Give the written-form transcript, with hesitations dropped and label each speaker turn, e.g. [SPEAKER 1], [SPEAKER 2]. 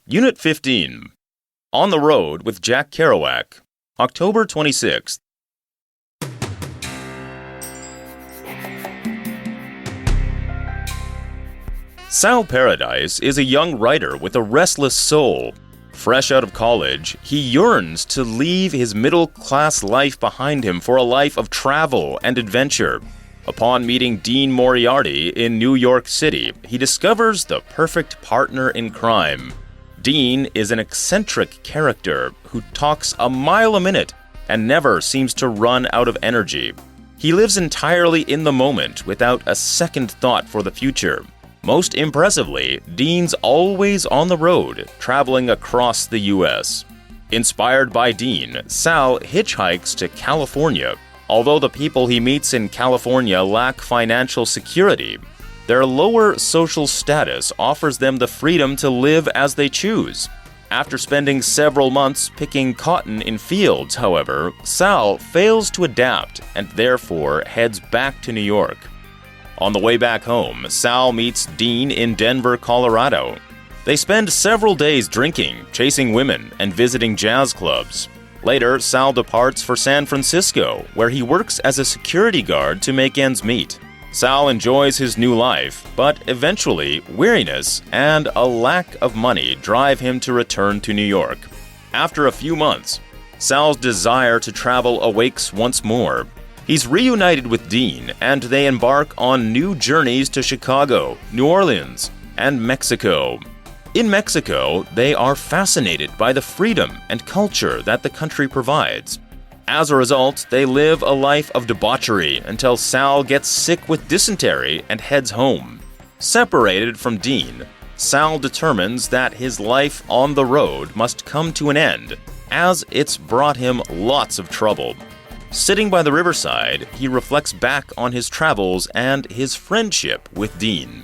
[SPEAKER 1] Unit 15, On the Road with Jack Kerouac, October 26th. Sal Paradise is a young writer with a restless soul. Fresh out of college, he yearns to leave his middle-class life behind him for a life of travel and adventure. Upon meeting Dean Moriarty in New York City, he discovers the perfect partner in crime. Dean is an eccentric character who talks a mile a minute and never seems to run out of energy. He lives entirely in the moment without a second thought for the future. Most impressively, Dean's always on the road, traveling across the U.S. Inspired by Dean, Sal hitchhikes to California. Although the people he meets in California lack financial security, their lower social status offers them the freedom to live as they choose. After spending several months picking cotton in fields, however, Sal fails to adapt and therefore heads back to New York. On the way back home, Sal meets Dean in Denver, Colorado. They spend several days drinking, chasing women, and visiting jazz clubs. Later, Sal departs for San Francisco, where he works as a security guard to make ends meet. Sal enjoys his new life, but eventually, weariness and a lack of money drive him to return to New York. After a few months, Sal's desire to travel awakes once more. He's reunited with Dean, and they embark on new journeys to Chicago, New Orleans, and Mexico. In Mexico, they are fascinated by the freedom and culture that the country provides. As a result, they live a life of debauchery until Sal gets sick with dysentery and heads home. Separated from Dean, Sal determines that his life on the road must come to an end, as it's brought him lots of trouble. Sitting by the riverside, he reflects back on his travels and his friendship with Dean.